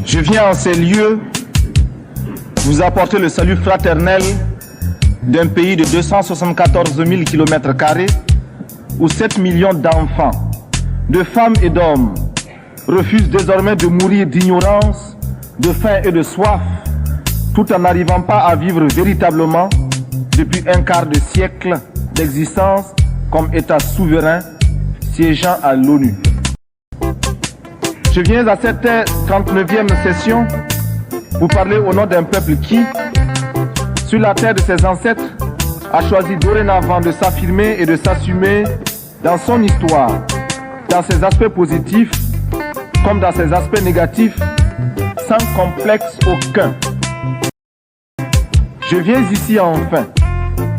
Je viens en ces lieux vous apporter le salut fraternel d'un pays de 274 000 km² où 7 millions d'enfants, de femmes et d'hommes refusent désormais de mourir d'ignorance, de faim et de soif, tout en n'arrivant pas à vivre véritablement depuis un quart de siècle d'existence comme État souverain siégeant à l'ONU. Je viens à cette 39e session vous parler au nom d'un peuple qui, sur la terre de ses ancêtres, a choisi dorénavant de s'affirmer et de s'assumer dans son histoire, dans ses aspects positifs comme dans ses aspects négatifs, sans complexe aucun. Je viens ici enfin,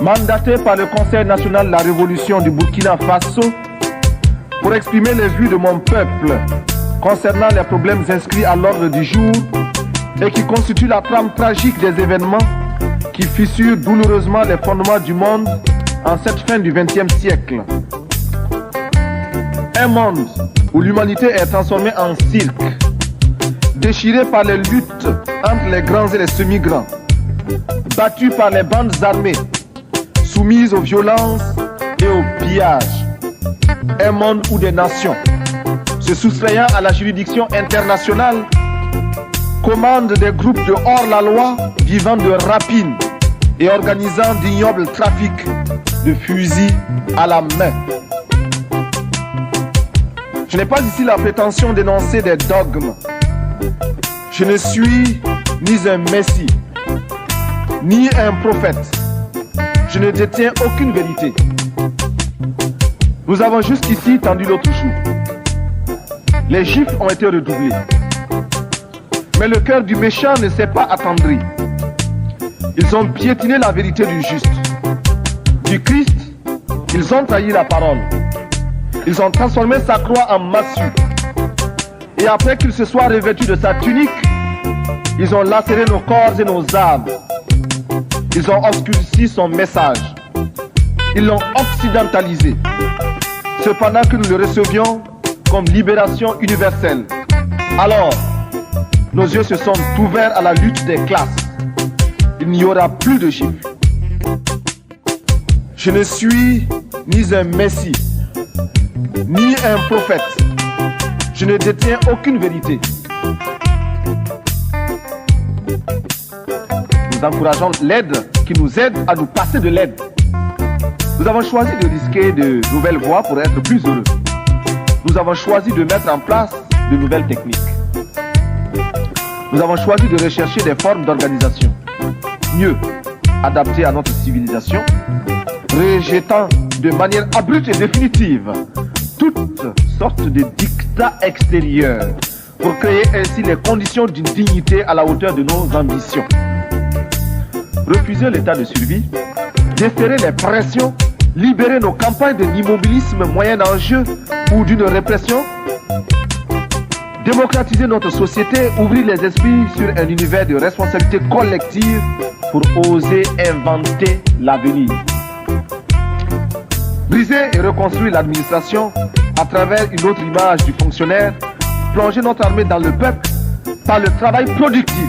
mandaté par le Conseil national de la révolution du Burkina Faso, pour exprimer les vues de mon peuple concernant les problèmes inscrits à l'ordre du jour et qui constituent la trame tragique des événements qui fissurent douloureusement les fondements du monde en cette fin du XXe siècle. Un monde où l'humanité est transformée en cirque, déchiré par les luttes entre les grands et les semi-grands, battu par les bandes armées, soumises aux violences et aux pillages. Un monde où des nations, se soustrayant à la juridiction internationale, commandent des groupes de hors-la-loi vivant de rapines et organisant d'ignobles trafics de fusils à la main. Je n'ai pas ici la prétention d'énoncer des dogmes. Je ne suis ni un messie, ni un prophète. Je ne détiens aucune vérité. Nous avons jusqu'ici tendu l'autre joue. Les gifles ont été redoublés. Mais le cœur du méchant ne s'est pas attendri. Ils ont piétiné la vérité du juste. Du Christ, ils ont trahi la parole. Ils ont transformé sa croix en massue. Et après qu'il se soit revêtu de sa tunique, ils ont lacéré nos corps et nos âmes. Ils ont obscurci son message. Ils l'ont occidentalisé. Cependant que nous le recevions comme libération universelle. Alors, nos yeux se sont ouverts à la lutte des classes. Il n'y aura plus de gifles. Je ne suis ni un messie, ni un prophète. Je ne détiens aucune vérité. Nous encourageons l'aide qui nous aide à nous passer de l'aide. Nous avons choisi de risquer de nouvelles voies pour être plus heureux. Nous avons choisi de mettre en place de nouvelles techniques. Nous avons choisi de rechercher des formes d'organisation mieux adaptées à notre civilisation, rejetant de manière abrupte et définitive toutes sortes de dictats extérieurs pour créer ainsi les conditions d'une dignité à la hauteur de nos ambitions. Refuser l'état de survie, déferrer les pressions, libérer nos campagnes de l'immobilisme moyen enjeu ou d'une répression, démocratiser notre société, ouvrir les esprits sur un univers de responsabilité collective pour oser inventer l'avenir. Briser et reconstruire l'administration à travers une autre image du fonctionnaire, plonger notre armée dans le peuple par le travail productif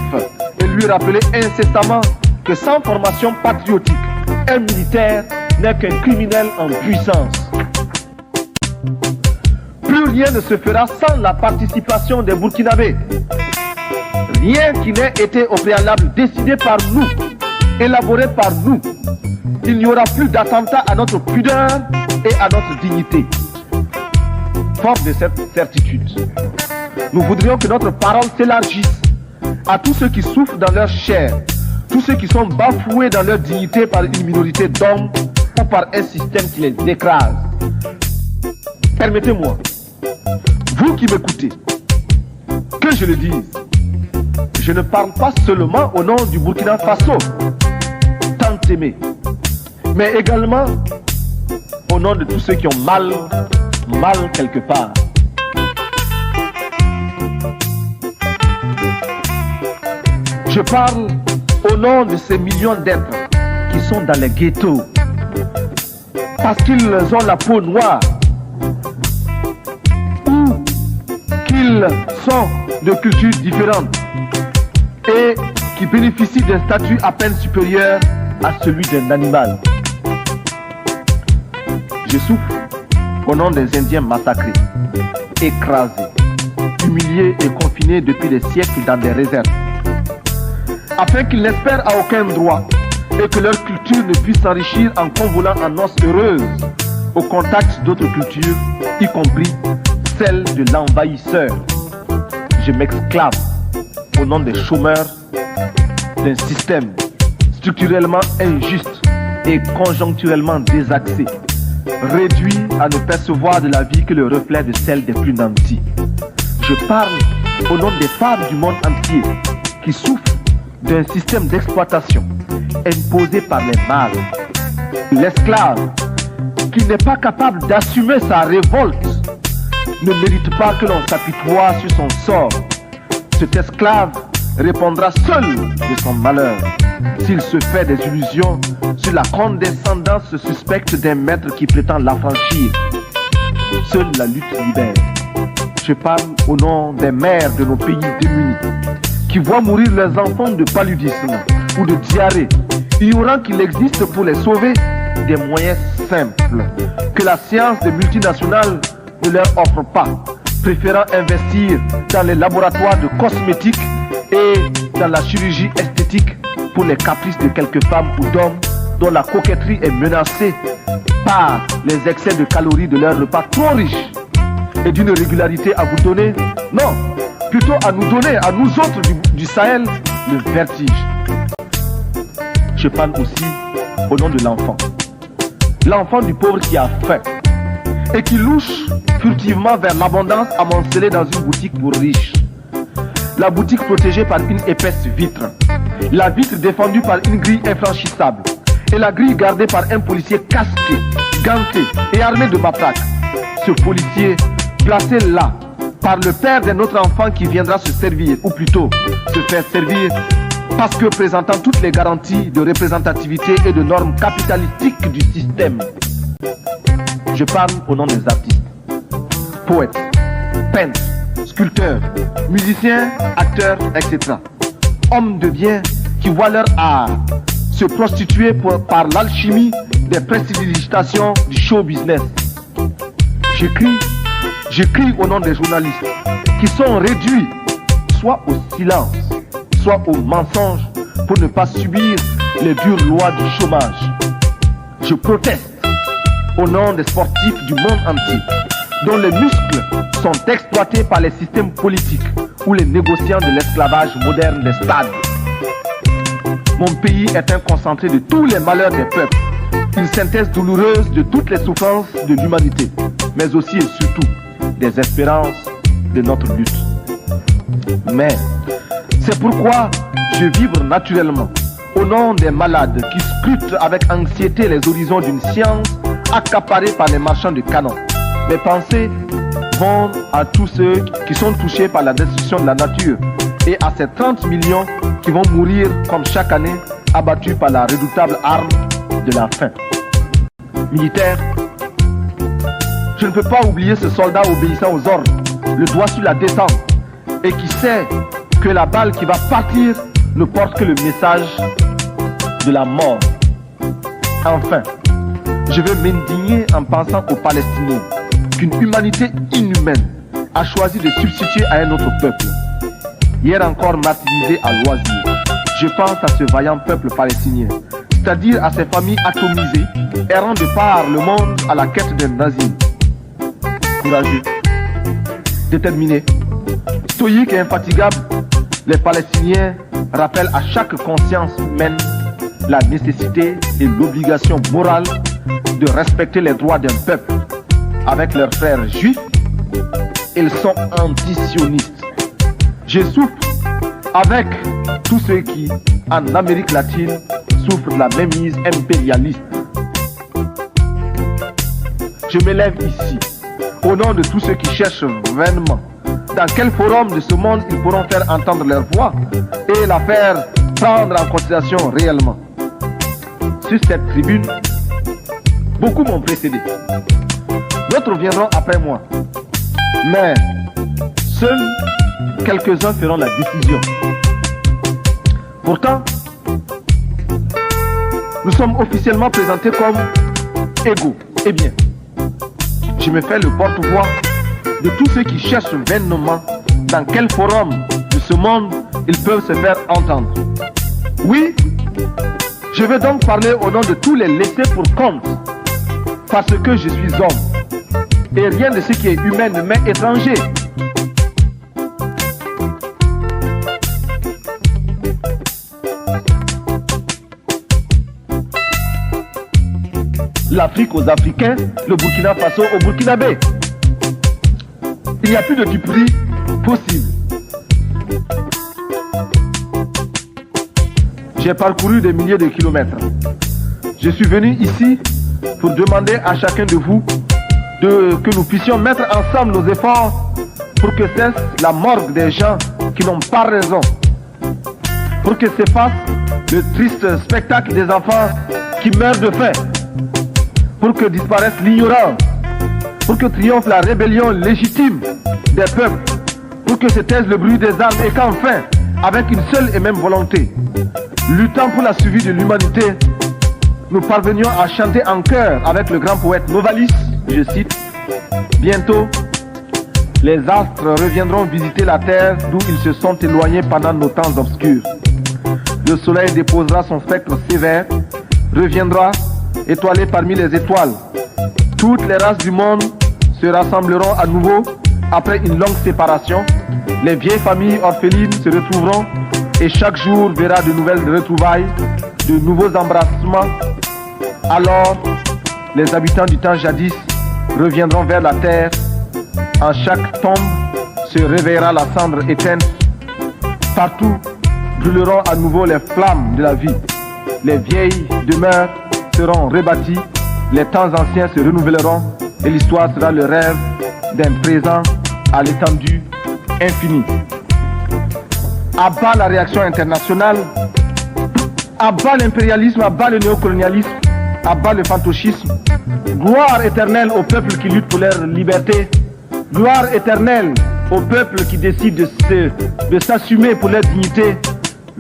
et lui rappeler incessamment que sans formation patriotique, un militaire n'est qu'un criminel en puissance. Plus rien ne se fera sans la participation des Burkinabés. Rien qui n'ait été au préalable décidé par nous, élaboré par nous. Il n'y aura plus d'attentat à notre pudeur et à notre dignité. Fort de cette certitude, nous voudrions que notre parole s'élargisse à tous ceux qui souffrent dans leur chair, tous ceux qui sont bafoués dans leur dignité par une minorité d'hommes ou par un système qui les écrase. Permettez-moi, vous qui m'écoutez, que je le dise, je ne parle pas seulement au nom du Burkina Faso, tant aimé, mais également au nom de tous ceux qui ont mal quelque part. Je parle au nom de ces millions d'êtres qui sont dans les ghettos, parce qu'ils ont la peau noire, ou qu'ils qu'ils sont de cultures différentes et qui bénéficient d'un statut à peine supérieur à celui d'un animal. Je souffre au nom des Indiens massacrés, écrasés, humiliés et confinés depuis des siècles dans des réserves, afin qu'ils n'espèrent à aucun droit et que leur culture ne puisse s'enrichir en convolant en noces heureuses au contact d'autres cultures, y compris celle de l'envahisseur. Je m'exclame au nom des chômeurs d'un système structurellement injuste et conjoncturellement désaxé, réduit à ne percevoir de la vie que le reflet de celle des plus nantis. Je parle au nom des femmes du monde entier qui souffrent d'un système d'exploitation imposé par les mâles. L'esclave qui n'est pas capable d'assumer sa révolte ne mérite pas que l'on s'apitoie sur son sort. Cet esclave répondra seul de son malheur s'il se fait des illusions sur la condescendance suspecte d'un maître qui prétend l'affranchir. Seule la lutte libère. Je parle au nom des mères de nos pays démunis qui voient mourir leurs enfants de paludisme ou de diarrhée, ignorant qu'il existe pour les sauver des moyens simples que la science des multinationales ne leur offre pas, préférant investir dans les laboratoires de cosmétiques et dans la chirurgie esthétique pour les caprices de quelques femmes ou d'hommes dont la coquetterie est menacée par les excès de calories de leurs repas trop riches et d'une régularité à vous donner, non, plutôt à nous donner, à nous autres du Sahel, le vertige. Je parle aussi au nom de l'enfant. L'enfant du pauvre qui a faim et qui louche furtivement vers l'abondance amoncelée dans une boutique pour riches. La boutique protégée par une épaisse vitre. La vitre défendue par une grille infranchissable. Et la grille gardée par un policier casqué, ganté et armé de matraque. Ce policier, placé là par le père d'un autre enfant qui viendra se servir, ou plutôt se faire servir, parce que présentant toutes les garanties de représentativité et de normes capitalistiques du système. Je parle au nom des artistes, poètes, peintres, sculpteurs, musiciens, acteurs, etc. Hommes de bien qui voient leur art se prostituer par l'alchimie des prestidigitations du show business. J'écris au nom des journalistes qui sont réduits soit au silence, soit au mensonge pour ne pas subir les dures lois du chômage. Je proteste au nom des sportifs du monde entier dont les muscles sont exploités par les systèmes politiques ou les négociants de l'esclavage moderne des stades. Mon pays est un concentré de tous les malheurs des peuples, une synthèse douloureuse de toutes les souffrances de l'humanité, mais aussi et surtout des espérances de notre lutte. Mais c'est pourquoi je vibre naturellement au nom des malades qui scrutent avec anxiété les horizons d'une science accaparée par les marchands de canons. Mes pensées vont à tous ceux qui sont touchés par la destruction de la nature et à ces 30 millions qui vont mourir comme chaque année abattus par la redoutable arme de la faim. Militaire, je ne peux pas oublier ce soldat obéissant aux ordres, le doigt sur la descente, et qui sait que la balle qui va partir ne porte que le message de la mort. Enfin, je veux m'indigner en pensant aux Palestiniens qu'une humanité inhumaine a choisi de substituer à un autre peuple. Hier encore martyrisé à loisir, je pense à ce vaillant peuple palestinien, c'est-à-dire à ces familles atomisées, errant de par le monde à la quête d'un asile. Courageux, déterminés, stoïques et infatigables, les Palestiniens rappellent à chaque conscience humaine la nécessité et l'obligation morale de respecter les droits d'un peuple. Avec leurs frères juifs, ils sont antisionistes. Je souffre avec tous ceux qui, en Amérique latine, souffrent de la mainmise impérialiste. Je m'élève ici, au nom de tous ceux qui cherchent vainement dans quel forum de ce monde ils pourront faire entendre leur voix et la faire prendre en considération réellement. Sur cette tribune, beaucoup m'ont précédé. D'autres viendront après moi. Mais Seuls quelques-uns feront la décision. Pourtant, nous sommes officiellement présentés comme égaux. Eh bien, je me fais le porte-voix de tous ceux qui cherchent vainement dans quel forum de ce monde ils peuvent se faire entendre. Oui, je veux donc parler au nom de tous les laissés pour compte, parce que je suis homme, et rien de ce qui est humain ne m'est étranger. L'Afrique aux Africains, le Burkina Faso aux Burkinabés. Il n'y a plus de duperie possible. J'ai parcouru des milliers de kilomètres. Je suis venu ici pour demander à chacun de vous que nous puissions mettre ensemble nos efforts pour que cesse la morgue des gens qui n'ont pas raison. Pour que s'efface le triste spectacle des enfants qui meurent de faim. Pour que disparaisse l'ignorance, pour que triomphe la rébellion légitime des peuples, pour que se taise le bruit des armes et qu'enfin, avec une seule et même volonté, luttant pour la survie de l'humanité, nous parvenions à chanter en chœur avec le grand poète Novalis, je cite, « Bientôt, les astres reviendront visiter la terre d'où ils se sont éloignés pendant nos temps obscurs. Le soleil déposera son spectre sévère, reviendra étoilé parmi les étoiles. Toutes les races du monde se rassembleront à nouveau après une longue séparation. Les vieilles familles orphelines se retrouveront et chaque jour verra de nouvelles retrouvailles, de nouveaux embrassements. Alors, les habitants du temps jadis reviendront vers la terre. En chaque tombe se réveillera la cendre éteinte. Partout brûleront à nouveau les flammes de la vie. Les vieilles demeures seront rebâtis, les temps anciens se renouvelleront et l'histoire sera le rêve d'un présent à l'étendue infinie. À bas la réaction internationale, à bas l'impérialisme, à bas le néocolonialisme, à bas le fantoschisme. Gloire éternelle aux peuples qui luttent pour leur liberté. Gloire éternelle aux peuples qui décident de s'assumer pour leur dignité.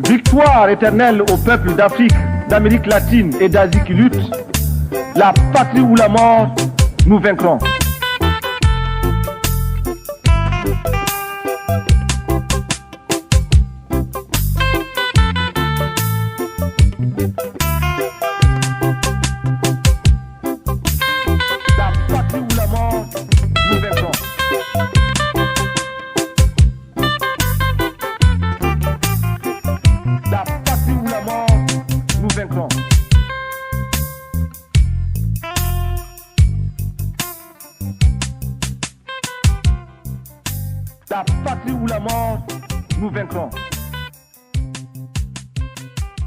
Victoire éternelle aux peuples d'Afrique, d'Amérique latine et d'Asie qui luttent. La patrie ou la mort, nous vaincrons. La patrie ou la mort, nous vaincrons. La patrie ou la mort, nous vaincrons. La patrie ou la mort, nous vaincrons.